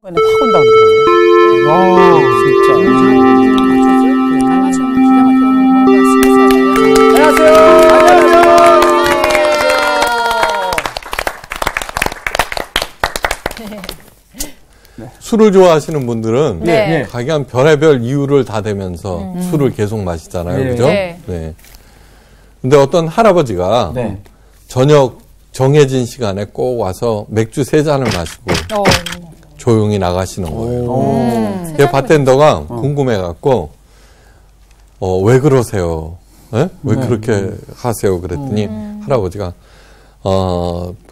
확 온다고 그러더라고요. 와, 네. 술을 좋아하시는 분들은 네. 각양 별의별 이유를 다 대면서 술을 계속 마시잖아요. 그죠? 네. 네. 근데 어떤 할아버지가 네. 저녁 정해진 시간에 꼭 와서 맥주 3잔을 마시고 조용히 나가시는 거예요. 그 바텐더가 궁금해갖고 왜 그러세요? 네? 왜 그렇게 하세요? 그랬더니 할아버지가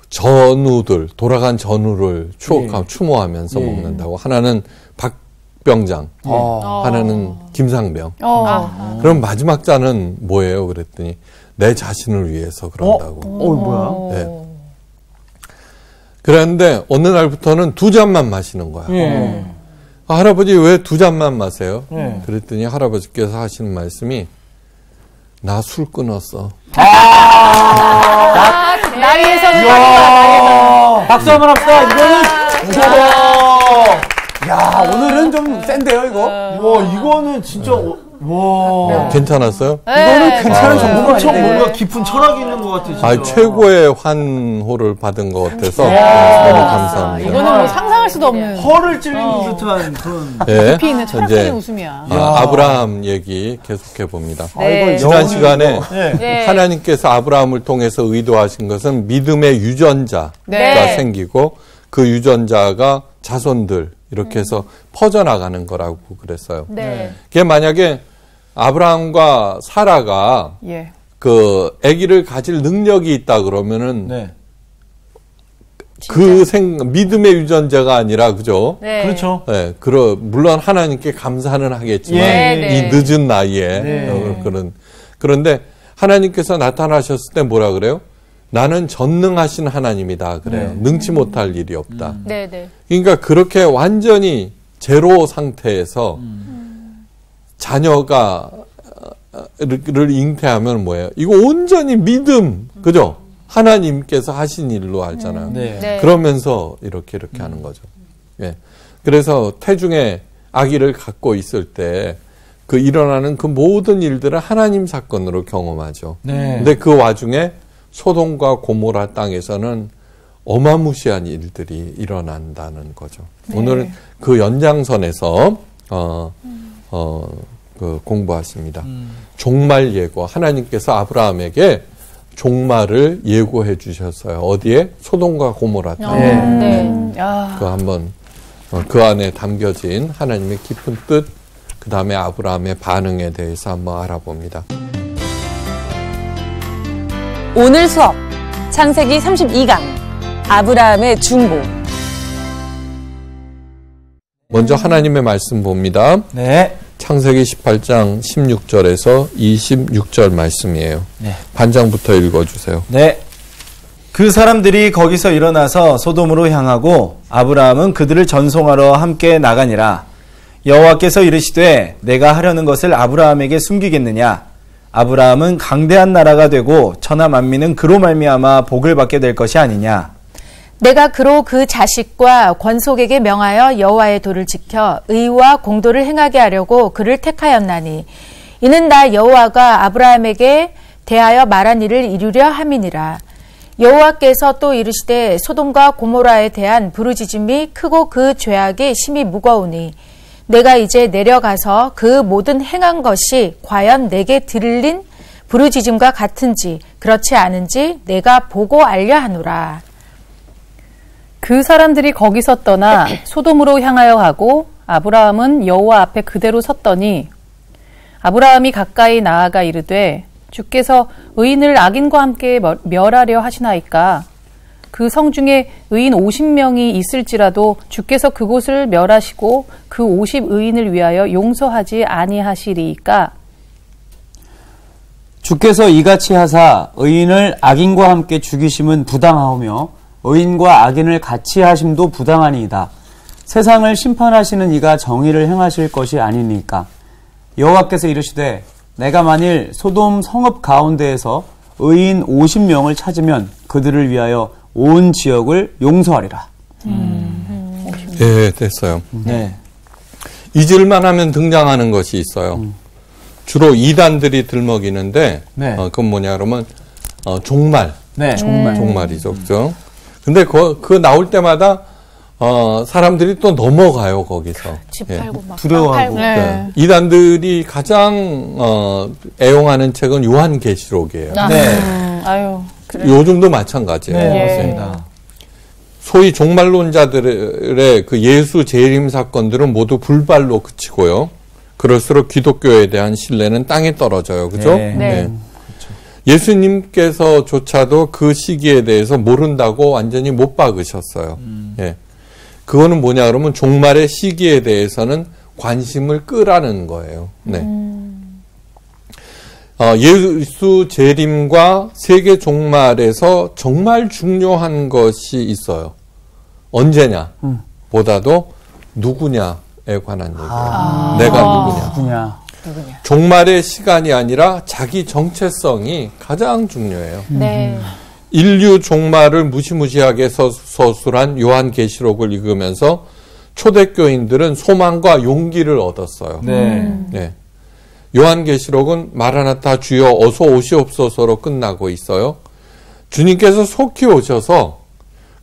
전우들, 돌아간 전우를 추억하고 추모하면서 먹는다고. 하나는 박병장, 하나는 김상병. 그럼 마지막 잔은 뭐예요? 그랬더니 내 자신을 위해서 그런다고. 뭐야? 네. 그랬는데 어느 날부터는 2잔만 마시는 거야. 할아버지 왜 2잔만 마세요? 그랬더니 할아버지께서 하시는 말씀이 나 술 끊었어. 나이에서 박수 한번 합시다. 이거는 야, 오늘은 좀 센데요, 이거? 와, 이거는 진짜 와. 괜찮았어요? 이거는 괜찮은 정보가 엄청 아닌데. 뭔가 깊은 철학이 있는 것 같아, 진짜. 최고의 환호를 받은 것 같아서 너무 감사합니다. 이거는 뭐 상상할 수도 없는 허를 찔린 듯한 그런. 네, 깊이 있는 철학적인 웃음이야. 아브라함 얘기 계속해 봅니다. 네. 지난 시간에 네. 하나님께서 아브라함을 통해서 의도하신 것은 믿음의 유전자가 네. 생기고 그 유전자가 자손들 이렇게 해서 퍼져나가는 거라고 그랬어요. 네. 그게 만약에 아브라함과 사라가 예. 그 아기를 가질 능력이 있다 그러면은 네. 믿음의 유전자가 아니라 그죠? 네. 그렇죠. 네, 물론 하나님께 감사는 하겠지만 네. 이 늦은 나이에 그런데 하나님께서 나타나셨을 때 뭐라 그래요? 나는 전능하신 하나님이다 그래요. 능치 못할 일이 없다. 네, 네. 그러니까 그렇게 완전히 제로 상태에서 자녀가 를 잉태하면 뭐예요? 이거 온전히 믿음, 그죠? 하나님께서 하신 일로 알잖아요. 네. 그러면서 이렇게 하는 거죠. 예. 그래서 태중에 아기를 갖고 있을 때 그 일어나는 그 모든 일들을 하나님 사건으로 경험하죠. 네. 근데 그 와중에 소돔과 고모라 땅에서는 어마무시한 일들이 일어난다는 거죠. 오늘은 그 연장선에서 공부하십니다. 종말 예고. 하나님께서 아브라함에게 종말을 예고해 주셨어요. 어디에? 소돔과 고모라 땅에. 네. 그 한번 그 안에 담겨진 하나님의 깊은 뜻, 그 다음에 아브라함의 반응에 대해서 한번 알아봅니다. 오늘 수업 창세기 32강 아브라함의 중보. 먼저 하나님의 말씀 봅니다. 네. 창세기 18장 16절에서 26절 말씀이에요. 네. 반장부터 읽어주세요. 네. 그 사람들이 거기서 일어나서 소돔으로 향하고 아브라함은 그들을 전송하러 함께 나가니라. 여호와께서 이르시되 내가 하려는 것을 아브라함에게 숨기겠느냐? 아브라함은 강대한 나라가 되고 천하 만민은 그로 말미암아 복을 받게 될 것이 아니냐? 내가 그로 그 자식과 권속에게 명하여 여호와의 도를 지켜 의와 공도를 행하게 하려고 그를 택하였나니 이는 나 여호와가 아브라함에게 대하여 말한 일을 이루려 함이니라. 여호와께서 또 이르시되 소돔과 고모라에 대한 부르짖음이 크고 그 죄악이 심히 무거우니 내가 이제 내려가서 그 모든 행한 것이 과연 내게 들린 부르짖음과 같은지 그렇지 않은지 내가 보고 알려 하노라. 그 사람들이 거기서 떠나 소돔으로 향하여 가고 아브라함은 여호와 앞에 그대로 섰더니 아브라함이 가까이 나아가 이르되 주께서 의인을 악인과 함께 멸하려 하시나이까? 그 성 중에 의인 50명이 있을지라도 주께서 그곳을 멸하시고 그 50의인을 위하여 용서하지 아니하시리이까? 주께서 이같이 하사 의인을 악인과 함께 죽이심은 부당하오며 의인과 악인을 같이 하심도 부당하니이다. 세상을 심판하시는 이가 정의를 행하실 것이 아니니까. 여호와께서 이르시되 내가 만일 소돔 성읍 가운데에서 의인 50명을 찾으면 그들을 위하여 온 지역을 용서하리라. 예, 됐어요. 네. 잊을만 하면 등장하는 것이 있어요. 주로 이단들이 들먹이는데, 네. 그건 뭐냐, 그러면, 종말. 네. 종말이죠. 그죠? 근데 그 나올 때마다, 사람들이 또 넘어가요, 거기서. 집 예. 팔고 막 두려워하고. 땅 팔고. 네. 이단들이 가장, 애용하는 책은 요한계시록이에요. 네. 아유. 그래. 요즘도 마찬가지예요. 네, 예. 맞습니다. 소위 종말론자들의 그 예수 재림 사건들은 모두 불발로 그치고요. 그럴수록 기독교에 대한 신뢰는 땅에 떨어져요. 그죠? 네. 네. 예수님께서조차도 그 시기에 대해서 모른다고 완전히 못 박으셨어요. 예. 그거는 뭐냐 그러면 종말의 시기에 대해서는 관심을 끄라는 거예요. 네. 예수 재림과 세계 종말에서 정말 중요한 것이 있어요. 언제냐 보다도 누구냐에 관한 얘기예요. 내가 누구냐. 종말의 시간이 아니라 자기 정체성이 가장 중요해요. 네. 인류 종말을 무시무시하게 서술한 요한계시록을 읽으면서 초대교인들은 소망과 용기를 얻었어요. 네. 요한계시록은 마라나타 주여 어서 오시옵소서로 끝나고 있어요. 주님께서 속히 오셔서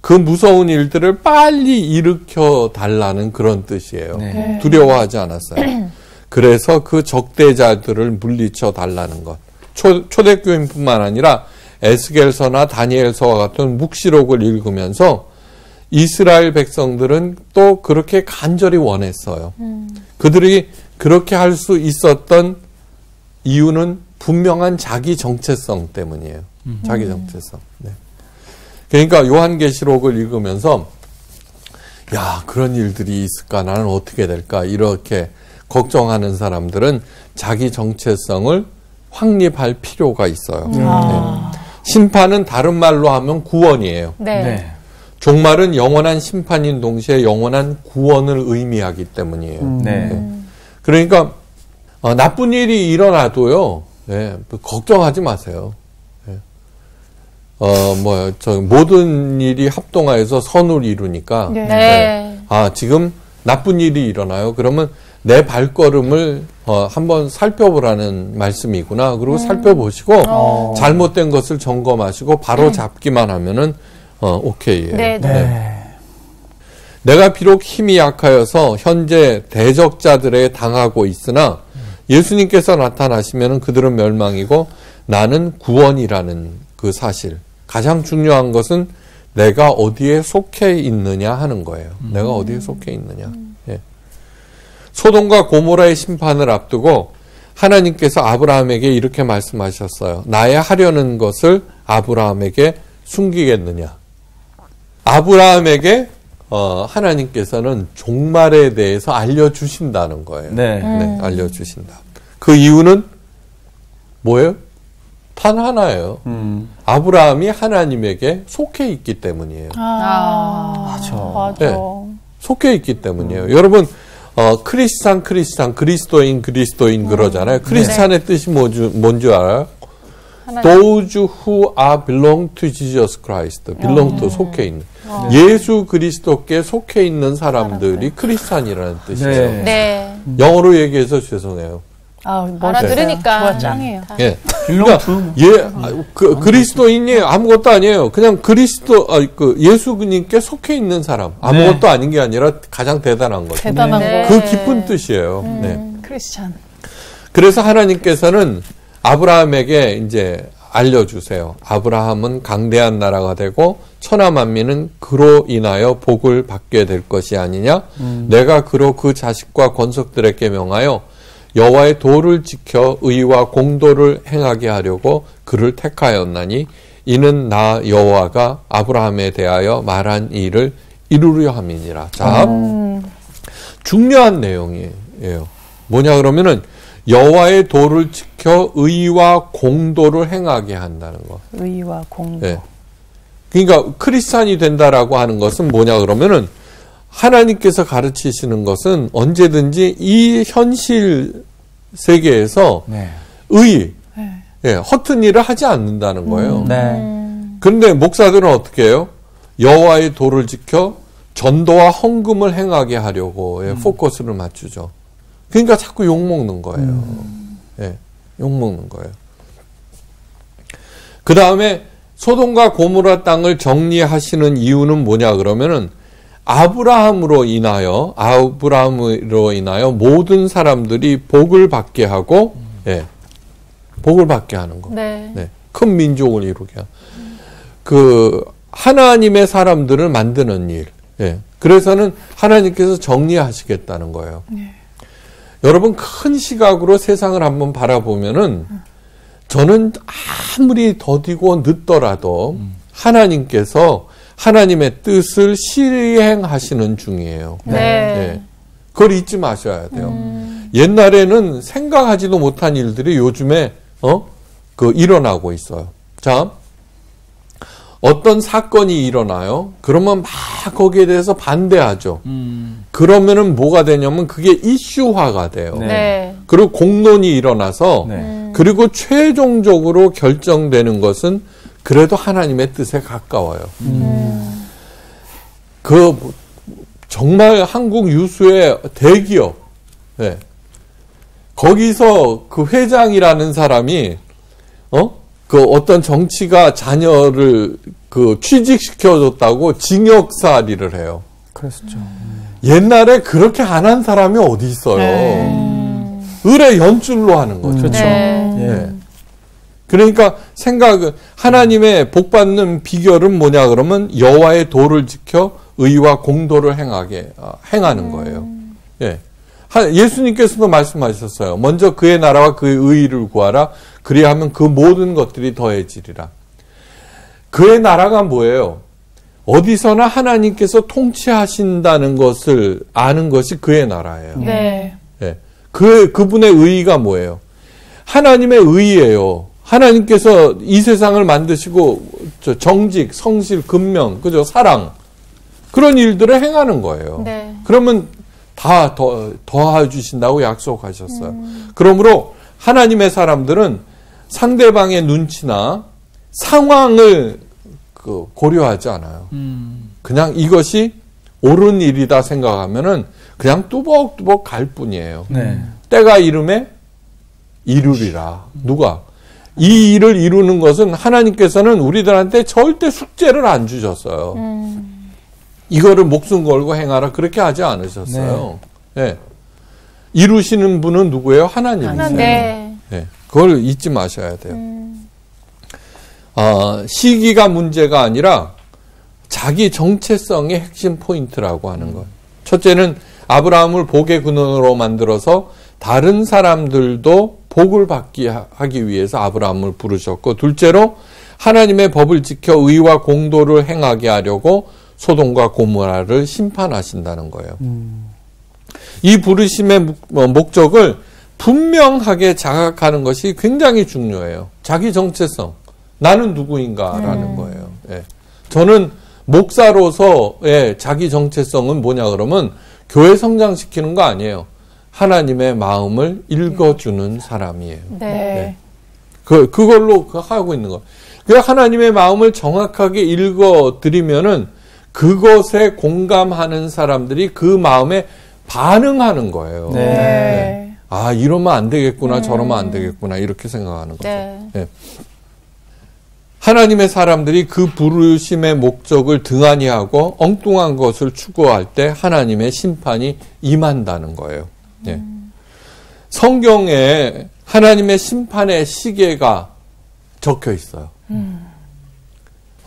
그 무서운 일들을 빨리 일으켜 달라는 그런 뜻이에요. 네. 두려워하지 않았어요. 그래서 그 적대자들을 물리쳐 달라는 것. 초대교인뿐만 아니라 에스겔서나 다니엘서와 같은 묵시록을 읽으면서 이스라엘 백성들은 또 그렇게 간절히 원했어요. 그들이 그렇게 할 수 있었던 이유는 분명한 자기 정체성 때문이에요. 자기 정체성. 네. 그러니까 요한계시록을 읽으면서 야, 그런 일들이 있을까? 나는 어떻게 될까? 이렇게 걱정하는 사람들은 자기 정체성을 확립할 필요가 있어요. 네. 심판은 다른 말로 하면 구원이에요. 네. 네. 종말은 영원한 심판인 동시에 영원한 구원을 의미하기 때문이에요. 네. 그러니까 나쁜 일이 일어나도요, 네, 걱정하지 마세요. 네. 모든 일이 합동하여서 선을 이루니까. 네. 네. 지금 나쁜 일이 일어나요. 그러면 내 발걸음을 한번 살펴보라는 말씀이구나. 그리고 살펴보시고 잘못된 것을 점검하시고 바로 잡기만 하면은 오케이예요. 네. 네. 내가 비록 힘이 약하여서 현재 대적자들에 당하고 있으나 예수님께서 나타나시면 그들은 멸망이고 나는 구원이라는 그 사실. 가장 중요한 것은 내가 어디에 속해 있느냐 하는 거예요. 내가 어디에 속해 있느냐. 예. 소돔과 고모라의 심판을 앞두고 하나님께서 아브라함에게 이렇게 말씀하셨어요. 나의 하려는 것을 아브라함에게 숨기겠느냐. 아브라함에게 하나님께서는 종말에 대해서 알려주신다는 거예요. 네. 네, 알려주신다. 그 이유는 뭐예요? 단 하나예요. 아브라함이 하나님에게 속해 있기 때문이에요. 맞아. 네, 속해 있기 때문이에요. 여러분, 크리스찬, 그리스도인 그러잖아요. 크리스찬의 뜻이 뭔 줄 알아요? Those who are belong to Jesus Christ, belong to 속해 있는 예수 그리스도께 속해 있는 사람들이 크리스찬이라는 뜻이에요. 네. 네. 영어로 얘기해서 죄송해요. 알아들으니까. 짱이에요. 예, 그러니까 그리스도인이 아무것도 아니에요. 그냥 예수님께 속해 있는 사람, 아무것도 아닌 게 아니라 가장 대단한 거죠. 대단한 거. 그 깊은 뜻이에요. 네. 크리스찬. 그래서 하나님께서는 아브라함에게 이제 알려주세요. 아브라함은 강대한 나라가 되고 천하 만민은 그로 인하여 복을 받게 될 것이 아니냐. 내가 그로 그 자식과 권속들에게 명하여 여호와의 도를 지켜 의와 공도를 행하게 하려고 그를 택하였나니 이는 나 여호와가 아브라함에 대하여 말한 일을 이루려 함이니라. 자, 중요한 내용이에요. 뭐냐 그러면은 여호와의 도를 지켜 의와 공도를 행하게 한다는 거. 의와 공도. 네. 그러니까 크리스찬이 된다라고 하는 것은 뭐냐 그러면은 하나님께서 가르치시는 것은 언제든지 이 현실 세계에서 네. 예, 허튼 일을 하지 않는다는 거예요. 네. 그런데 목사들은 어떻게 해요? 여호와의 도를 지켜 전도와 헌금을 행하게 하려고 포커스를 맞추죠. 그러니까 자꾸 욕먹는 거예요. 예, 욕먹는 거예요. 그 다음에 소돔과 고모라 땅을 정리하시는 이유는 뭐냐 그러면은 아브라함으로 인하여 모든 사람들이 복을 받게 하고, 예, 복을 받게 하는 거. 네. 네, 큰 민족을 이루게 하는. 그 하나님의 사람들을 만드는 일. 예, 그래서는 하나님께서 정리하시겠다는 거예요. 여러분 큰 시각으로 세상을 한번 바라보면은 저는 아무리 더디고 늦더라도 하나님께서 하나님의 뜻을 실행하시는 중이에요. 네. 예, 그걸 잊지 마셔야 돼요. 옛날에는 생각하지도 못한 일들이 요즘에 일어나고 있어요. 자, 어떤 사건이 일어나요. 그러면 막 거기에 대해서 반대하죠. 그러면은 뭐가 되냐면 그게 이슈화가 돼요. 네. 네. 그리고 공론이 일어나서 네. 그리고 최종적으로 결정되는 것은 그래도 하나님의 뜻에 가까워요. 정말 한국 유수의 대기업, 네. 거기서 그 회장이라는 사람이 어떤 정치가 자녀를 취직시켜줬다고 징역살이를 해요. 그랬었죠. 옛날에 그렇게 안 한 사람이 어디 있어요. 의뢰 연줄로 하는 거죠. 그렇죠. 네. 예. 그러니까 하나님의 복 받는 비결은 뭐냐 그러면 여호와의 도를 지켜 의와 공도를 행하는 거예요. 예. 예수님께서도 말씀하셨어요. 먼저 그의 나라와 그의 의의를 구하라. 그리하면 그 모든 것들이 더해지리라. 그의 나라가 뭐예요? 어디서나 하나님께서 통치하신다는 것을 아는 것이 그의 나라예요. 네. 예. 그분의 의의가 뭐예요? 하나님의 의의예요. 하나님께서 이 세상을 만드시고 정직, 성실, 근면, 그죠? 사랑 그런 일들을 행하는 거예요. 네. 그러면 다 더해주신다고 약속하셨어요. 그러므로 하나님의 사람들은 상대방의 눈치나 상황을 고려하지 않아요. 그냥 이것이 옳은 일이다 생각하면은 그냥 뚜벅뚜벅 갈 뿐이에요. 네. 때가 이름에 이루리라. 누가? 이 일을 이루는 것은 하나님께서는 우리들한테 절대 숙제를 안 주셨어요. 이거를 목숨 걸고 행하라 그렇게 하지 않으셨어요. 네. 이루시는 분은 누구예요? 하나님이세요. 네. 네. 그걸 잊지 마셔야 돼요. 시기가 문제가 아니라 자기 정체성의 핵심 포인트라고 하는 거예요. 첫째는 아브라함을 복의 근원으로 만들어서 다른 사람들도 복을 받게 하기 위해서 아브라함을 부르셨고, 둘째로 하나님의 법을 지켜 의와 공도를 행하게 하려고 소돔과 고모라를 심판하신다는 거예요. 이 부르심의 목적을 분명하게 자각하는 것이 굉장히 중요해요. 자기 정체성, 나는 누구인가라는 거예요. 예. 저는 목사로서의 자기 정체성은 뭐냐 그러면 교회 성장시키는 거 아니에요. 하나님의 마음을 읽어주는 사람이에요. 네. 그걸로 하고 있는 거. 그 하나님의 마음을 정확하게 읽어드리면은 그것에 공감하는 사람들이 그 마음에 반응하는 거예요. 네. 네. 아, 이러면 안 되겠구나, 저러면 안 되겠구나, 이렇게 생각하는 거죠. 네. 네. 하나님의 사람들이 그 부르심의 목적을 등한히 하고 엉뚱한 것을 추구할 때 하나님의 심판이 임한다는 거예요. 네. 성경에 하나님의 심판의 시계가 적혀 있어요.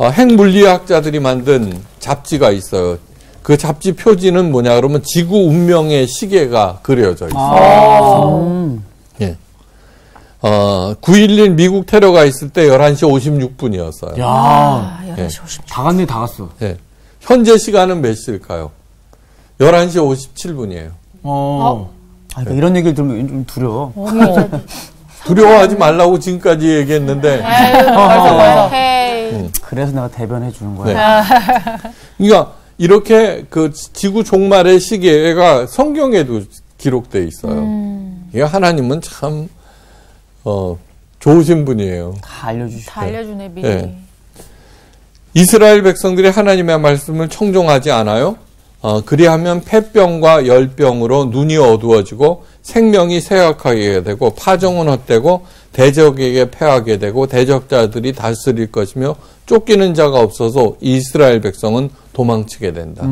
핵물리학자들이 만든 잡지가 있어요. 그 잡지 표지는 뭐냐 그러면 지구 운명의 시계가 그려져 있어요. 예. 9.11 미국 테러가 있을 때 11시 56분이었어요. 야, 11시 50분. 다 갔네, 다 갔어. 예. 현재 시간은 몇 시일까요? 11시 57분이에요. 그러니까 이런 얘기를 들으면 좀 두려워. 두려워하지 말라고 지금까지 얘기했는데. 벌써. 그래서 내가 대변해 주는 거야. 네. 그러니까 이렇게 그 지구 종말의 시계가 성경에도 기록돼 있어요. 이게 하나님은 참 좋으신 분이에요. 다 알려주시고. 다 알려주네, 미리. 네. 이스라엘 백성들이 하나님의 말씀을 청종하지 않아요? 그리하면 폐병과 열병으로 눈이 어두워지고 생명이 쇠약하게 되고 파종은 헛되고 대적에게 패하게 되고 대적자들이 다스릴 것이며 쫓기는 자가 없어서 이스라엘 백성은 도망치게 된다.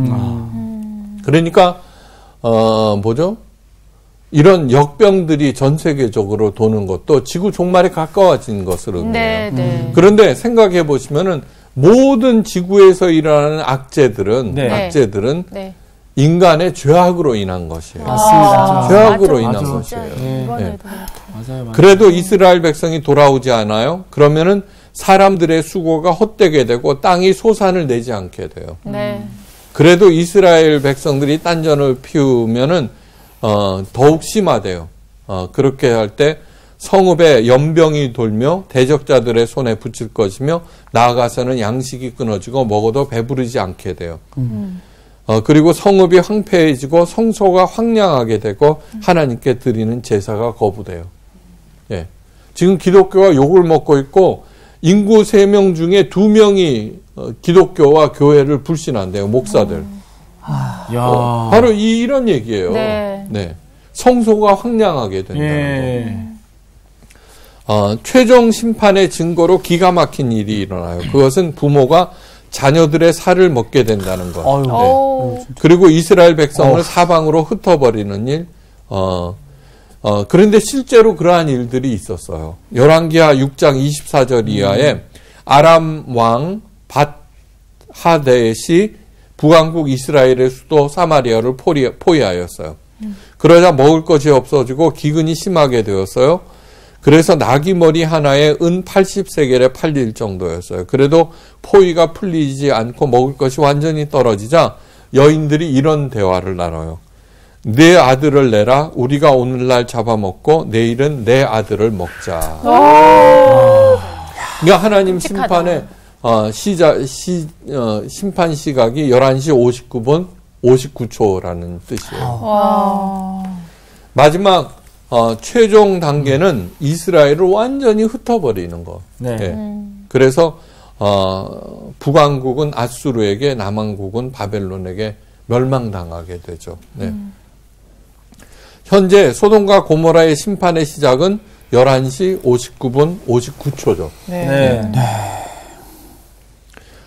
그러니까 뭐죠? 이런 역병들이 전 세계적으로 도는 것도 지구 종말에 가까워진 것을 의미해요. 네. 그런데 생각해 보시면은 모든 지구에서 일어나는 악재들은 네. 인간의 죄악으로 인한 것이에요. 맞습니다. 죄악으로 인한 맞아. 것이에요. 이번에도 맞아요. 그래도 이스라엘 백성이 돌아오지 않아요. 그러면은 사람들의 수고가 헛되게 되고 땅이 소산을 내지 않게 돼요. 네. 그래도 이스라엘 백성들이 딴전을 피우면은 더욱 심화돼요. 그렇게 할 때 성읍에 연병이 돌며 대적자들의 손에 붙일 것이며 나아가서는 양식이 끊어지고 먹어도 배부르지 않게 돼요. 그리고 성읍이 황폐해지고 성소가 황량하게 되고 하나님께 드리는 제사가 거부돼요. 예. 지금 기독교가 욕을 먹고 있고 인구 3명 중에 2명이 기독교와 교회를 불신한대요. 목사들. 야. 바로 이런 얘기예요. 네. 성소가 황량하게 된다는 거. 예. 최종 심판의 증거로 기가 막힌 일이 일어나요. 그것은 부모가 자녀들의 살을 먹게 된다는 것. 아유. 오. 그리고 이스라엘 백성을 사방으로 흩어버리는 일. 그런데 실제로 그러한 일들이 있었어요. 열왕기하 6장 24절 이하에 아람 왕 밧하데시 북왕국 이스라엘의 수도 사마리아를 포위하였어요. 그러자 먹을 것이 없어지고 기근이 심하게 되었어요. 그래서 나귀 머리 하나에 은 80세겔에 팔릴 정도였어요. 그래도 포위가 풀리지 않고 먹을 것이 완전히 떨어지자 여인들이 이런 대화를 나눠요. 내 아들을 내라. 우리가 오늘날 잡아먹고 내일은 내 아들을 먹자. 그러니까 하나님 심판의 심판 시각이 11시 59분 59초라는 뜻이에요. 마지막 최종 단계는 이스라엘을 완전히 흩어버리는 거. 네. 예. 그래서 북왕국은 아수르에게, 남왕국은 바벨론에게 멸망당하게 되죠. 네. 현재 소돔과 고모라의 심판의 시작은 11시 59분 59초죠. 네.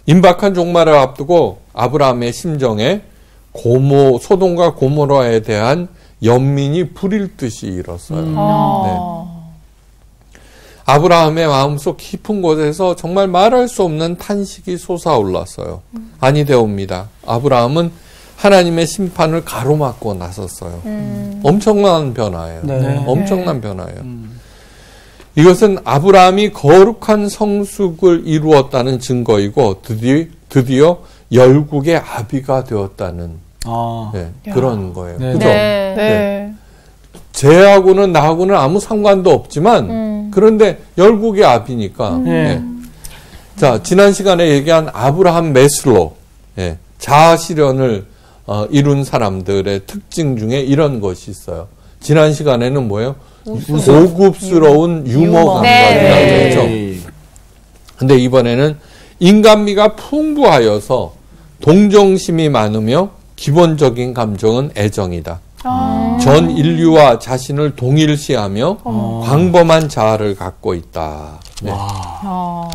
임박한 종말을 앞두고 아브라함의 심정에 소돔과 고모라에 대한 연민이 불일 듯이 일었어요. 네. 아브라함의 마음속 깊은 곳에서 정말 말할 수 없는 탄식이 솟아올랐어요. 아니 되옵니다. 아브라함은 하나님의 심판을 가로막고 나섰어요. 엄청난 변화예요. 네. 엄청난 변화예요. 이것은 아브라함이 거룩한 성숙을 이루었다는 증거이고 드디어 열국의 아비가 되었다는 그런 거예요. 네. 그죠? 네. 쟤하고는 나하고는 아무 상관도 없지만 그런데 열국의 아비니까. 네. 자, 지난 시간에 얘기한 아브라함 메슬로 자아 실현을 이룬 사람들의 특징 중에 이런 것이 있어요. 지난 시간에는 뭐예요? 고급스러운 유머 감각이라고 했죠. 근데 이번에는 인간미가 풍부하여서 동정심이 많으며 기본적인 감정은 애정이다. 전 인류와 자신을 동일시하며 광범한 자아를 갖고 있다. 네.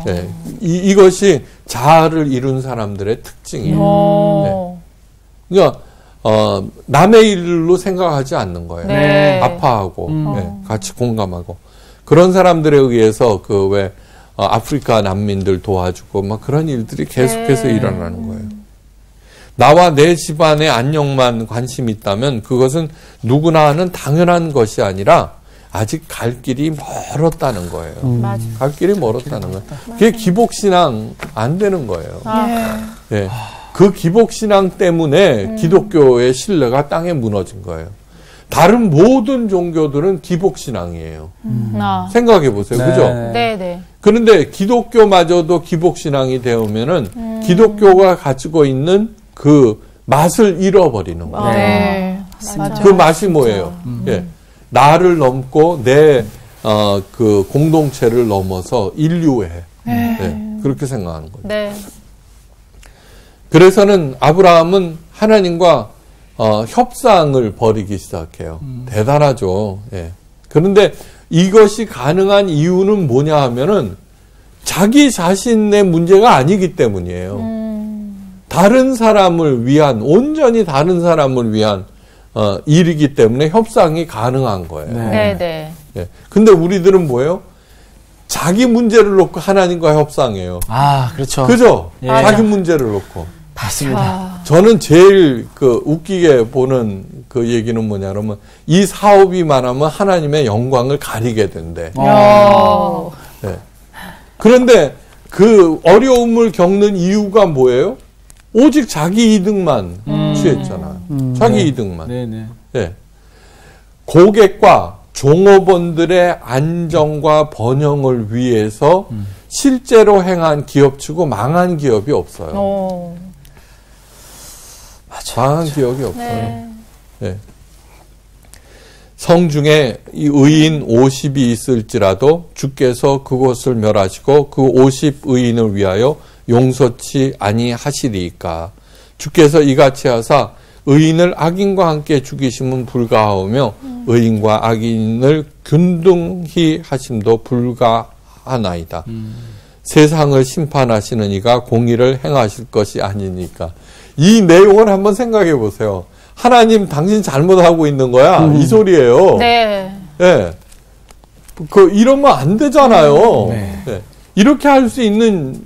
네. 이것이 자아를 이룬 사람들의 특징이에요. 네. 그러니까 남의 일로 생각하지 않는 거예요. 네. 아파하고 같이 공감하고 그런 사람들에 의해서 아프리카 난민들 도와주고 막 그런 일들이 계속해서 일어나는 거예요. 나와 내 집안의 안녕만 관심이 있다면 그것은 누구나 하는 당연한 것이 아니라 아직 갈 길이 멀었다는 거예요. 맞아. 갈 길이 멀었다는 거예요. 그게 기복신앙 안 되는 거예요. 네. 그 기복신앙 때문에 기독교의 신뢰가 땅에 무너진 거예요. 다른 모든 종교들은 기복신앙이에요. 생각해 보세요. 그죠? 네. 그런데 기독교마저도 기복신앙이 되면은 기독교가 가지고 있는 그 맛을 잃어버리는 거예요. 네. 맞아. 그 맛이 뭐예요? 예. 나를 넘고 내 그 공동체를 넘어서 인류회. 네. 그렇게 생각하는 거예요. 네. 그래서는 아브라함은 하나님과 협상을 벌이기 시작해요. 대단하죠. 예. 그런데 이것이 가능한 이유는 뭐냐 하면은 자기 자신의 문제가 아니기 때문이에요. 다른 사람을 위한, 온전히 다른 사람을 위한 일이기 때문에 협상이 가능한 거예요. 네. 예. 근데 우리들은 뭐예요? 자기 문제를 놓고 하나님과 협상해요. 아, 그렇죠. 그죠? 예. 자기 문제를 놓고. 맞습니다. 저는 제일 웃기게 보는 그 얘기는 뭐냐 그러면 이 사업이 말하면 하나님의 영광을 가리게 된대. 네. 그런데 그 어려움을 겪는 이유가 뭐예요? 오직 자기 이득만 취했잖아요. 자기 이득만. 네네. 네. 고객과 종업원들의 안정과 번영을 위해서 실제로 행한 기업치고 망한 기업이 없어요. 망한 기업이 없어요. 네. 성중에 이 의인 50이 있을지라도 주께서 그것을 멸하시고 그 50 의인을 위하여 용서치 아니하시리이까. 주께서 이같이 하사 의인을 악인과 함께 죽이심은 불가하오며 의인과 악인을 균등히 하심도 불가하나이다. 세상을 심판하시는 이가 공의를 행하실 것이 아니니까. 이 내용을 한번 생각해 보세요. 하나님 당신 잘못하고 있는 거야. 이 소리예요. 네. 예. 이러면 안 되잖아요. 네. 예. 이렇게 할 수 있는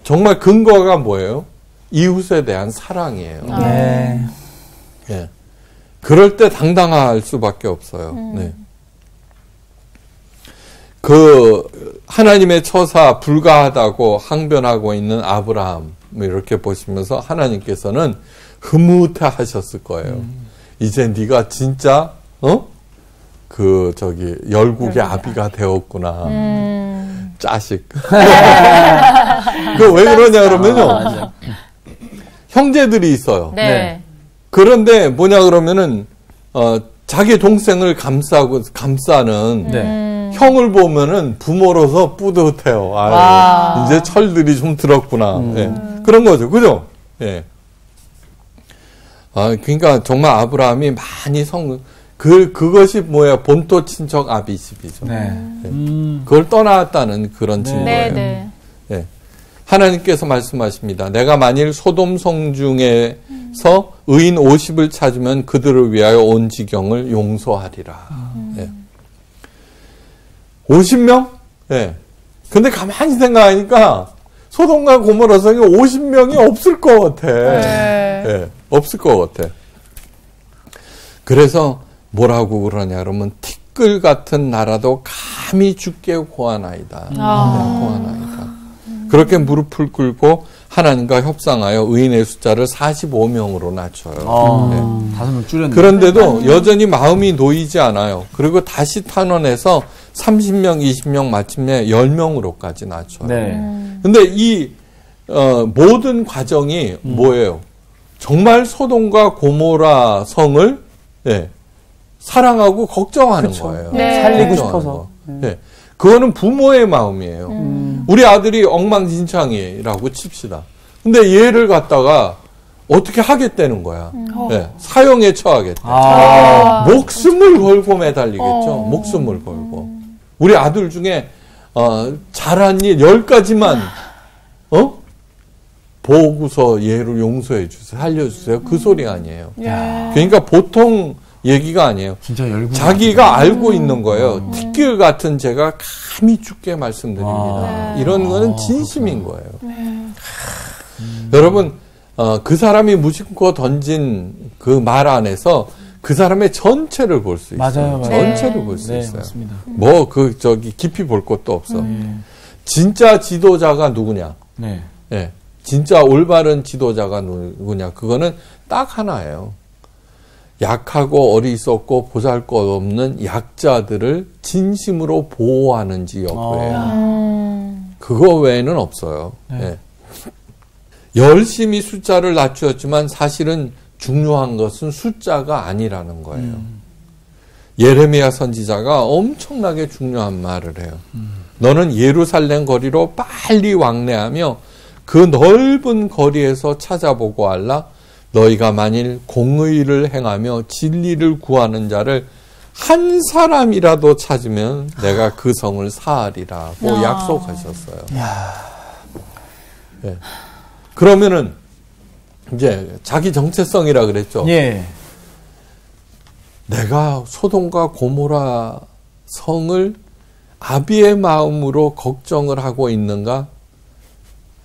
정말 근거가 뭐예요? 이웃에 대한 사랑이에요. 네. 예. 그럴 때 당당할 수밖에 없어요. 네. 하나님의 처사 불가하다고 항변하고 있는 아브라함 이렇게 보시면서 하나님께서는 흐뭇해하셨을 거예요. 이제 네가 진짜 열국의 아비가 되었구나. 짜식. 그 왜 그러냐 그러면요. 형제들이 있어요. 네. 그런데 뭐냐 그러면은 자기 동생을 감싸는 네. 형을 보면은 부모로서 뿌듯해요. 아유, 이제 철들이 좀 들었구나. 예. 그런 거죠. 그죠? 예. 그러니까 정말 아브라함이 많이 그것이 뭐야? 본토 친척 아비십이죠. 네. 예. 그걸 떠나왔다는 그런 증거예요. 네. 예. 하나님께서 말씀하십니다. 내가 만일 소돔 성중에서 의인 50을 찾으면 그들을 위하여 온 지경을 용서하리라. 예. 50명? 예. 근데 가만히 생각하니까 소돔과 고모라 성에 50명이 없을 것 같아. 예. 없을 것 같아. 그래서 뭐라고 그러냐 그러면 티끌 같은 나라도 감히 주께 고하나이다. 네, 고하나이다. 그렇게 무릎을 꿇고 하나님과 협상하여 의인의 숫자를 45명으로 낮춰요. 네. 5명 줄였네. 그런데도 여전히 마음이 놓이지 않아요. 그리고 다시 탄원해서 30명, 20명 마침내 10명으로까지 낮춰요. 네. 근데 이 모든 과정이 뭐예요? 정말 소돔과 고모라 성을 사랑하고 걱정하는 거예요. 네. 살리고 걱정하는 싶어서. 거. 네. 그거는 부모의 마음이에요. 우리 아들이 엉망진창이라고 칩시다. 근데 얘를 갖다가 어떻게 하겠다는 거야. 네. 사형에 처하겠다. 목숨을 걸고 매달리겠죠. 목숨을 걸고. 우리 아들 중에 잘한 일 10가지만 보고서 얘를 용서해 주세요. 살려주세요. 그 소리 아니에요. 그러니까 보통 얘기가 아니에요. 진짜 자기가 알고 있는 거예요. 티끌 같은 제가 감히 죽게 말씀드립니다. 이런 거는 진심인 거예요. 여러분 그 사람이 무심코 던진 그 말 안에서 그 사람의 전체를 볼 수 있어요. 맞아요. 전체를 볼 수 네, 있어요. 맞습니다. 깊이 볼 것도 없어. 진짜 지도자가 누구냐? 네. 예. 진짜 올바른 지도자가 누구냐? 그거는 딱 하나예요. 약하고 어리석고 보잘것없는 약자들을 진심으로 보호하는지 여부예요. 그거 외에는 없어요. 예. 열심히 숫자를 낮추었지만 사실은 중요한 것은 숫자가 아니라는 거예요. 예레미야 선지자가 엄청나게 중요한 말을 해요. 너는 예루살렘 거리로 빨리 왕래하며 그 넓은 거리에서 찾아보고 알라. 너희가 만일 공의를 행하며 진리를 구하는 자를 한 사람이라도 찾으면 내가 그 성을 사하리라고 약속하셨어요. 네. 그러면은 이제 자기 정체성이라 그랬죠. 예. 내가 소돔과 고모라 성을 아비의 마음으로 걱정을 하고 있는가?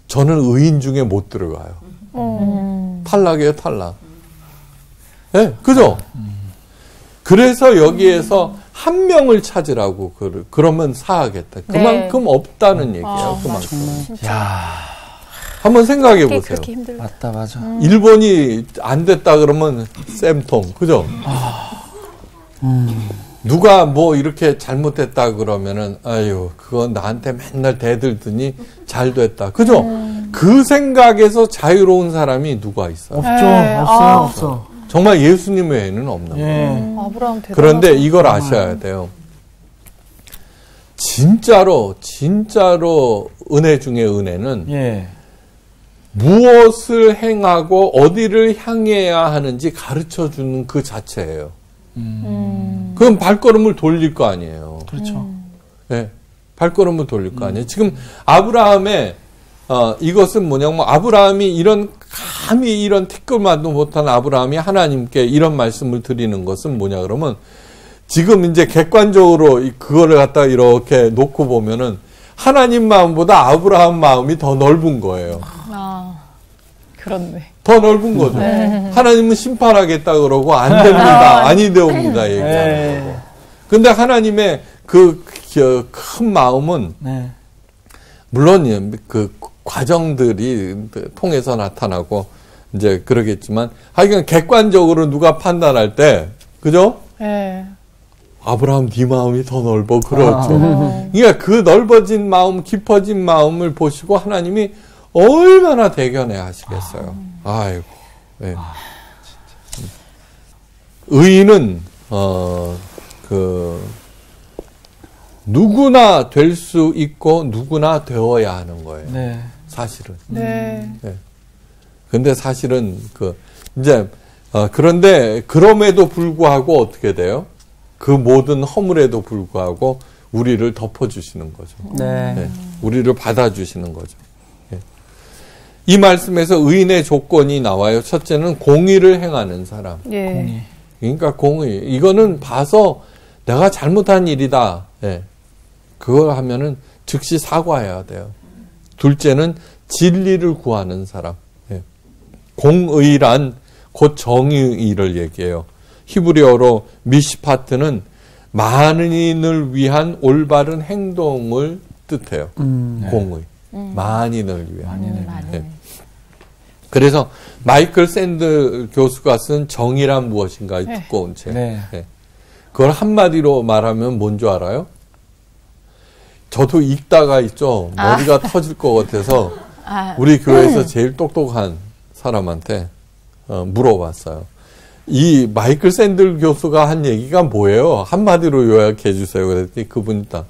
저는 의인 중에 못 들어가요. 탈락이에요, 탈락. 네, 그죠? 그래서 여기에서 한 명을 찾으라고 그러면 사하겠다. 그만큼 없다는 얘기예요. 그만큼. 한번 생각해 보세요. 맞다, 맞아. 일본이 안 됐다 그러면 쌤통, 그죠? 누가 뭐 이렇게 잘못했다 그러면은 아유 그거 나한테 맨날 대들더니 잘 됐다, 그죠? 그 생각에서 자유로운 사람이 누가 있어요? 없어. 정말 예수님 외에는 없는 거예요. 아브라함 대단하다. 그런데 이걸 아셔야 돼요. 진짜로 은혜 중에 은혜는 예. 무엇을 행하고 어디를 향해야 하는지 가르쳐 주는 그 자체예요. 그럼 발걸음을 돌릴 거 아니에요. 그렇죠. 네, 발걸음을 돌릴 거 아니에요. 지금 아브라함의 이것은 뭐냐면 아브라함이 감히 이런 티끌만도 못한 아브라함이 하나님께 이런 말씀을 드리는 것은 뭐냐 그러면 지금 이제 객관적으로 그거를 갖다 이렇게 놓고 보면은 하나님 마음보다 아브라함 마음이 더 넓은 거예요. 그렇네. 더 넓은 거죠. 하나님은 심판하겠다 그러고 안 됩니다. 아니 되옵니다. 얘기하는 거고. 근데 하나님의 그 큰 마음은 물론 그 과정들이 통해서 나타나고 이제 그러겠지만 하여간 객관적으로 누가 판단할 때 그죠? 아브라함 네 마음이 더 넓어. 그렇죠. 그러니까 그 넓어진 마음, 깊어진 마음을 보시고 하나님이 얼마나 대견해 하시겠어요. 아이고. 네. 의인은 누구나 될 수 있고 누구나 되어야 하는 거예요. 네. 사실은. 네. 근데 사실은 그런데 그럼에도 불구하고 어떻게 돼요? 그 모든 허물에도 불구하고 우리를 덮어주시는 거죠. 네. 우리를 받아주시는 거죠. 이 말씀에서 의인의 조건이 나와요. 첫째는 공의를 행하는 사람. 예. 그러니까 공의. 이거는 봐서 내가 잘못한 일이다. 그걸 하면은 즉시 사과해야 돼요. 둘째는 진리를 구하는 사람. 공의란 곧 정의를 얘기해요. 히브리어로 미시파트는 만인을 위한 올바른 행동을 뜻해요. 공의. 만인을 위한. 그래서 마이클 샌드 교수가 쓴 정의란 무엇인가의 두꺼운 책. 그걸 한마디로 말하면 뭔 줄 알아요? 저도 읽다가 있죠. 머리가 터질 것 같아서 우리 교회에서 제일 똑똑한 사람한테 물어봤어요. 이 마이클 샌들 교수가 한 얘기가 뭐예요? 한마디로 요약해 주세요. 그랬더니 그분이 딱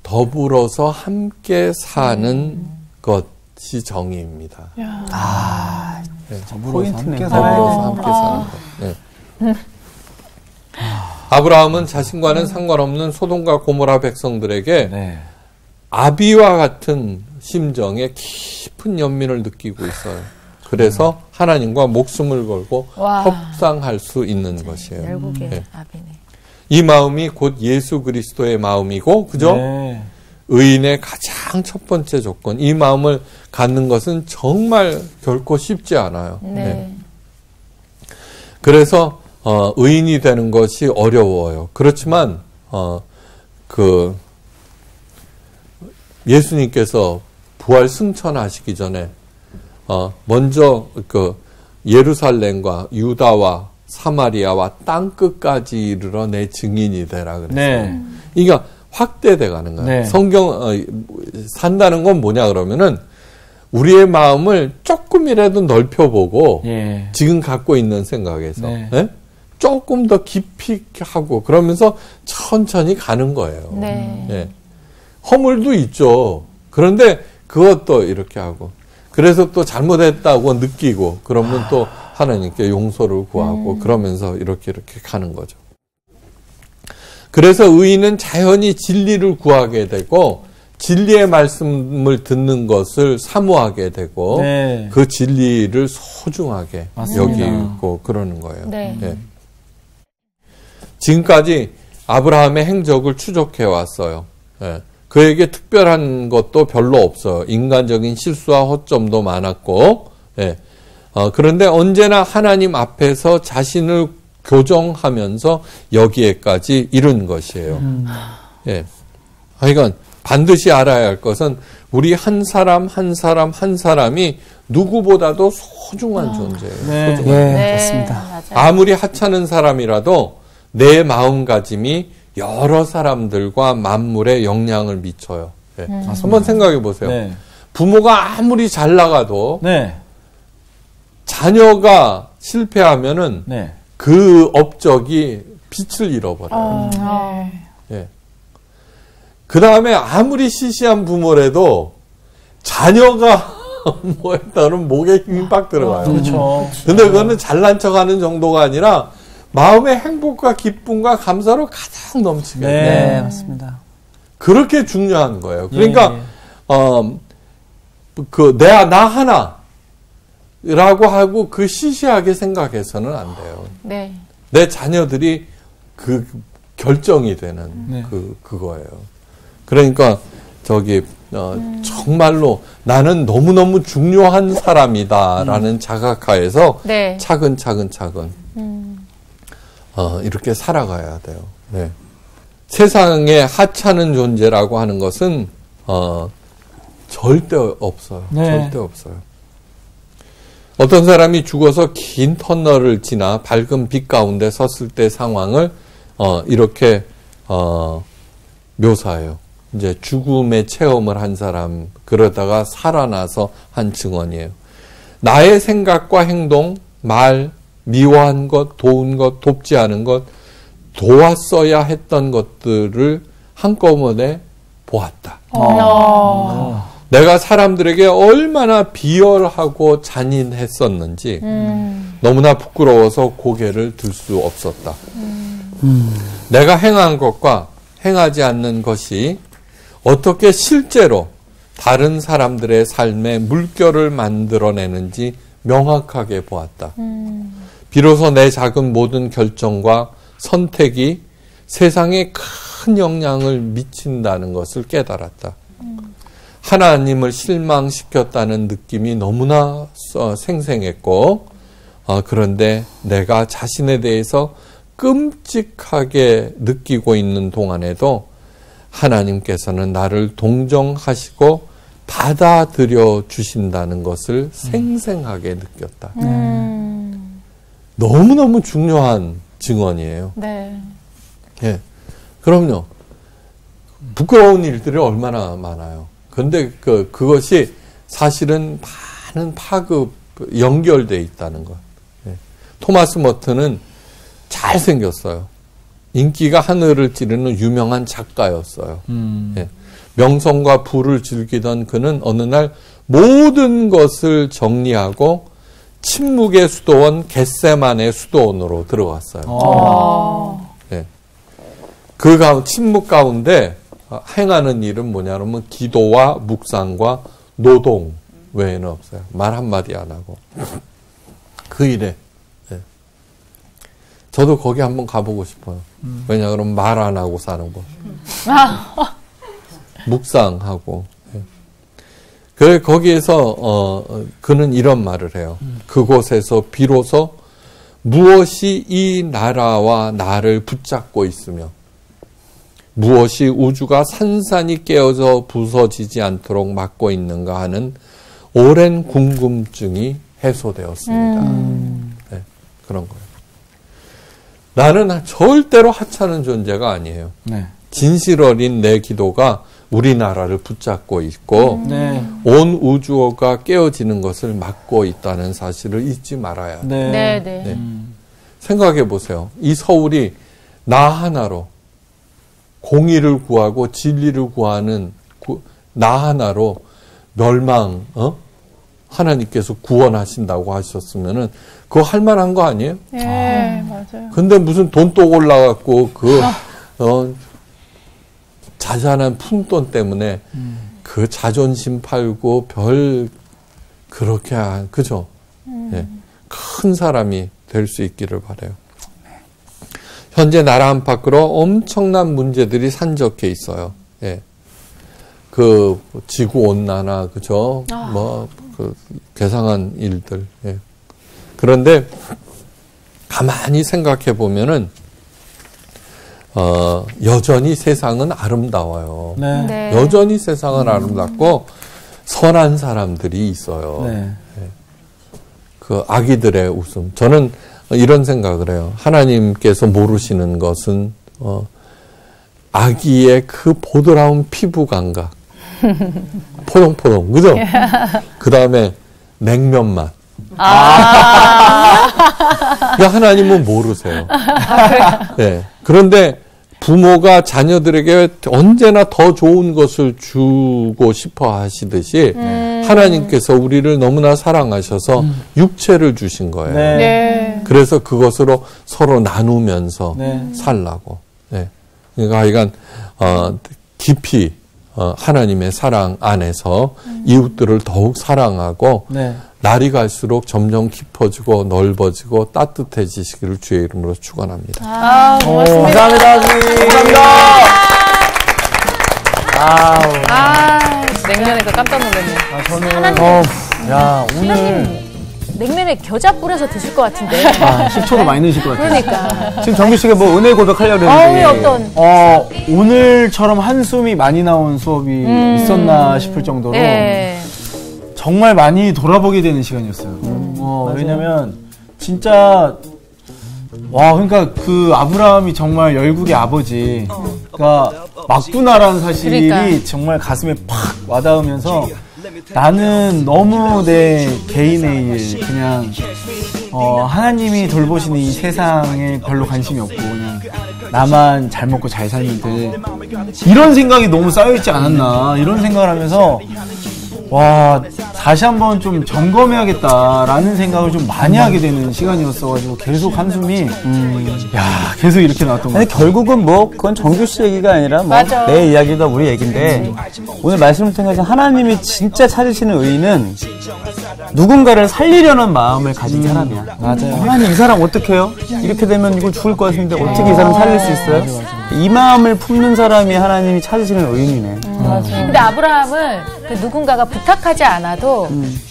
더불어서 함께 사는 것이 정의입니다. 포인트네. 더불어서 함께 사는 것. 아브라함은 자신과는 상관없는 소돔과 고모라 백성들에게 아비와 같은 심정에 깊은 연민을 느끼고 있어요. 그래서 하나님과 목숨을 걸고 협상할 수 있는 것이에요. 결국에 아비네. 이 마음이 곧 예수 그리스도의 마음이고, 그죠? 의인의 가장 첫 번째 조건. 이 마음을 갖는 것은 정말 결코 쉽지 않아요. 그래서 의인이 되는 것이 어려워요. 그렇지만 예수님께서 부활 승천하시기 전에 먼저 예루살렘과 유다와 사마리아와 땅 끝까지 이르러 내 증인이 되라 그랬어요. 그러니까 확대돼 가는 거예요. 성경 산다는 건 뭐냐 그러면은 우리의 마음을 조금이라도 넓혀보고 지금 갖고 있는 생각에서 조금 더 깊이 하고 그러면서 천천히 가는 거예요. 허물도 있죠. 그런데 그것도 이렇게 하고 그래서 또 잘못했다고 느끼고 그러면 또 하나님께 용서를 구하고 그러면서 이렇게 가는 거죠. 그래서 의인은 자연히 진리를 구하게 되고 진리의 말씀을 듣는 것을 사모하게 되고 네. 그 진리를 소중하게 맞습니다. 여기고 그러는 거예요. 네. 예. 지금까지 아브라함의 행적을 추적해 왔어요. 예. 그에게 특별한 것도 별로 없어요. 인간적인 실수와 허점도 많았고, 예. 그런데 언제나 하나님 앞에서 자신을 교정하면서 여기에까지 이른 것이에요. 예. 그러니까 반드시 알아야 할 것은 우리 한 사람 한 사람이 누구보다도 소중한 존재예요. 네. 소중한. 예, 맞습니다. 맞아요. 아무리 하찮은 사람이라도 내 마음가짐이 여러 사람들과 만물에 영향을 미쳐요. 예. 한번 생각해 보세요. 네. 부모가 아무리 잘 나가도 네. 자녀가 실패하면은 네. 그 업적이 빛을 잃어버려요. 예. 그 다음에 아무리 시시한 부모라도 자녀가 뭐 했다는 목에 힘이 빡 들어가요. 그렇죠. 근데 그거는 잘난 척 하는 정도가 아니라 마음의 행복과 기쁨과 감사로 가득 넘치게 돼요. 네, 맞습니다. 그렇게 중요한 거예요. 그러니까, 예. 나 하나라고 하고 그 시시하게 생각해서는 안 돼요. 네. 내 자녀들이 그 결정이 되는 네. 그거예요. 그러니까, 정말로 나는 너무너무 중요한 사람이다라는 자각하에서 네. 차근차근 이렇게 살아가야 돼요. 네. 세상에 하찮은 존재라고 하는 것은 절대 없어요. 네. 절대 없어요. 어떤 사람이 죽어서 긴 터널을 지나 밝은 빛 가운데 섰을 때 상황을 이렇게 묘사해요. 이제 죽음의 체험을 한 사람, 그러다가 살아나서 한 증언이에요. 나의 생각과 행동, 말, 미워한 것, 도운 것, 돕지 않은 것, 도왔어야 했던 것들을 한꺼번에 보았다. 내가 사람들에게 얼마나 비열하고 잔인했었는지 너무나 부끄러워서 고개를 들 수 없었다. 내가 행한 것과 행하지 않는 것이 어떻게 실제로 다른 사람들의 삶에 물결을 만들어내는지 명확하게 보았다. 비로소 내 작은 모든 결정과 선택이 세상에 큰 영향을 미친다는 것을 깨달았다. 하나님을 실망시켰다는 느낌이 너무나 생생했고, 그런데 내가 자신에 대해서 끔찍하게 느끼고 있는 동안에도 하나님께서는 나를 동정하시고 받아들여 주신다는 것을 생생하게 느꼈다. 너무너무 중요한 증언이에요. 네. 예. 그럼요. 부끄러운 일들이 얼마나 많아요. 그런데 그것이 사실은 많은 연결되어 있다는 것. 예. 토마스 머튼은 잘생겼어요. 인기가 하늘을 찌르는 유명한 작가였어요. 예. 명성과 부를 즐기던 그는 어느 날 모든 것을 정리하고 침묵의 수도원 겟세만의 수도원으로 들어갔어요. 예. 그 침묵 가운데 행하는 일은 뭐냐면 기도와 묵상과 노동 외에는 없어요. 말 한마디 안 하고. 그 일에. 예. 저도 거기 한번 가보고 싶어요. 왜냐 그러면 말 안 하고 사는 거. 묵상하고. 예. 그래 거기에서 그는 이런 말을 해요. 그곳에서 비로소 무엇이 이 나라와 나를 붙잡고 있으며 무엇이 우주가 산산이 깨어져 부서지지 않도록 막고 있는가 하는 오랜 궁금증이 해소되었습니다. 네, 그런 거예요. 나는 절대로 하찮은 존재가 아니에요. 네. 진실 어린 내 기도가 우리나라를 붙잡고 있고 네. 온 우주가 깨어지는 것을 막고 있다는 사실을 잊지 말아야 돼요. 네. 네, 네. 네. 생각해 보세요. 이 서울이 나 하나로 공의를 구하고 진리를 구하는 나 하나로 하나님께서 구원하신다고 하셨으면은 그거 할 만한 거 아니에요? 예, 맞아요. 근데 무슨 돈독 올라갖고 자잘한 푼돈 때문에 그 자존심 팔고 그렇게 그죠? 예. 큰 사람이 될 수 있기를 바라요. 현재 나라 안팎으로 엄청난 문제들이 산적해 있어요. 예. 그 지구 온난화, 그죠? 그 괴상한 일들. 예. 그런데 가만히 생각해 보면은 여전히 세상은 아름다워요. 네. 네. 여전히 세상은 아름답고 선한 사람들이 있어요. 네. 그 아기들의 웃음. 저는 이런 생각을 해요. 하나님께서 모르시는 것은 아기의 그 보드라운 피부 감각, 포동포동, 그죠? 그 다음에 냉면 맛. 하나님은 모르세요. 네. 그런데 부모가 자녀들에게 언제나 더 좋은 것을 주고 싶어 하시듯이 하나님께서 우리를 너무나 사랑하셔서 육체를 주신 거예요. 네. 네. 그래서 그것으로 서로 나누면서 네. 살라고. 네. 그러니까 하여간 깊이 하나님의 사랑 안에서 이웃들을 더욱 사랑하고 네. 날이 갈수록 점점 깊어지고 넓어지고 따뜻해지시기를 주의 이름으로 축원합니다. 고맙습니다. 감사합니다, 아버님. 냉면에서 깜짝 놀랐네. 저는, 오늘. 냉면에 겨자 뿌려서 드실 것 같은데. 식초도 많이 넣으실 것 같아요. 그러니까. 지금 정규 씨가 뭐 은혜 고백하려고 했는데. 어떤? 오늘처럼 한숨이 많이 나온 수업이 있었나 싶을 정도로 네. 정말 많이 돌아보게 되는 시간이었어요. 왜냐면 진짜 그러니까 그 아브라함이 정말 열국의 아버지가 맞구나라는 사실이 그러니까. 정말 가슴에 팍 와닿으면서 나는 너무 내 개인의 일, 그냥 하나님이 돌보시는 이 세상에 별로 관심이 없고 그냥 나만 잘 먹고 잘 살면 돼, 이런 생각이 너무 쌓여있지 않았나, 이런 생각을 하면서 다시 한번 좀 점검해야겠다라는 생각을 좀 많이 하게 되는 시간이었어가지고 계속 한숨이 계속 이렇게 나왔던 것 근데 같아요. 결국은 그건 정규 씨 얘기가 아니라 맞아. 내 이야기다 우리 얘기인데 오늘 말씀을 통해서 하나님이 진짜 찾으시는 의인은 누군가를 살리려는 마음을 가진 사람이야. 맞아요. 하나님 이 사람 어떻게 해요? 이렇게 되면 이거 죽을 것 같은데 어떻게 이 사람 살릴 수 있어요? 이 마음을 품는 사람이 하나님이 찾으시는 의인이네. 근데 아브라함은 그 누군가가 부탁하지 않아도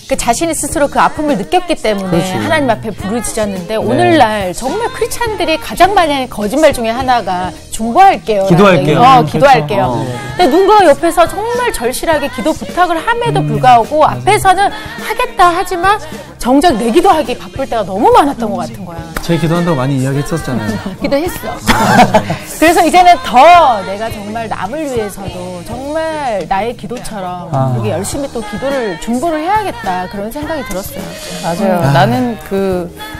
그 자신이 스스로 그 아픔을 느꼈기 때문에 하나님 앞에 부르짖었는데 오늘날 정말 크리스찬들이 가장 많이 하는 거짓말 중에 하나가 중보할게요. 기도할게요. 기도할게요. 근데 누군가 옆에서 정말 절실하게 기도 부탁을 함에도 불구하고 앞에서는 하겠다 하지만 정작 내 기도하기 바쁠 때가 너무 많았던 것 같은 거야. 제 기도한다고 많이 이야기했었잖아요. 기도했어. 그래서 이제는 더 내가 정말 남을 위해서도 정말 나의 기도처럼 이렇게 열심히 또 기도를 중보를 해야겠다, 그런 생각이 들었어요. 맞아요. 나는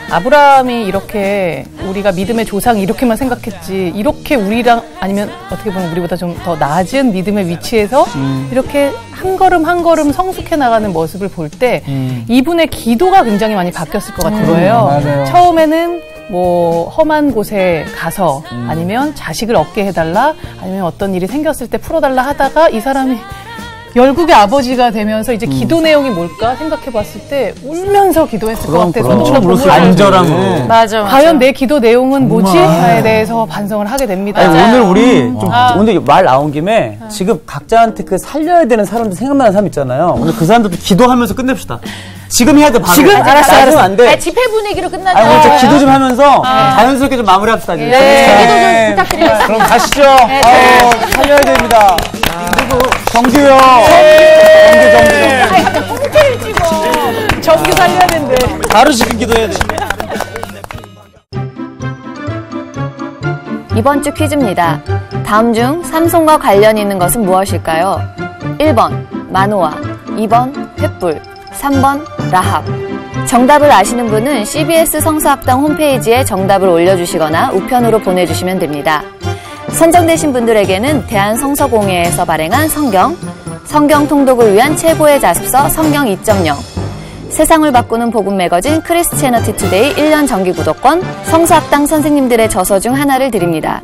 아브라함이 이렇게 우리가 믿음의 조상이 이렇게만 생각했지, 이렇게 우리랑 아니면 어떻게 보면 우리보다 좀 더 낮은 믿음의 위치에서 이렇게 한 걸음 한 걸음 성숙해 나가는 모습을 볼 때 이분의 기도가 굉장히 많이 바뀌었을 것 같은 거예요. 맞아요. 처음에는 험한 곳에 가서 아니면 자식을 얻게 해달라, 아니면 어떤 일이 생겼을 때 풀어달라 하다가 이 사람이 열국의 아버지가 되면서 이제 기도 내용이 뭘까 생각해 봤을 때 울면서 기도했을 것 같아서 너무 안절함으로. 맞아. 과연 내 기도 내용은 뭐지?에 대해서 반성을 하게 됩니다. 오늘 우리 오늘 말 나온 김에 지금 각자한테 그 살려야 되는 사람들 생각나는 사람 있잖아요. 오늘 그 사람들도 기도하면서 끝냅시다. 지금 해야 돼, 바로. 지금? 알았어. 안 돼. 집회 분위기로 끝나죠. 아니, 오늘 기도 좀 하면서 자연스럽게 좀 마무리합시다. 기도 좀 부탁드리겠습니다. 그럼 가시죠. 살려야 됩니다. 그리고 정규요. 정규. 정규 살려야 된대. 바로 지금 기도해야 돼. 이번 주 퀴즈입니다. 다음 중 삼손과 관련 있는 것은 무엇일까요? 1번 마노아, 2번 횃불, 3번 라합. 정답을 아시는 분은 CBS 성서학당 홈페이지에 정답을 올려주시거나 우편으로 보내주시면 됩니다. 선정되신 분들에게는 대한성서공회에서 발행한 성경 통독을 위한 최고의 자습서 성경 2.0, 세상을 바꾸는 복음 매거진 크리스티애너티 투데이 1년 정기 구독권, 성서학당 선생님들의 저서 중 하나를 드립니다.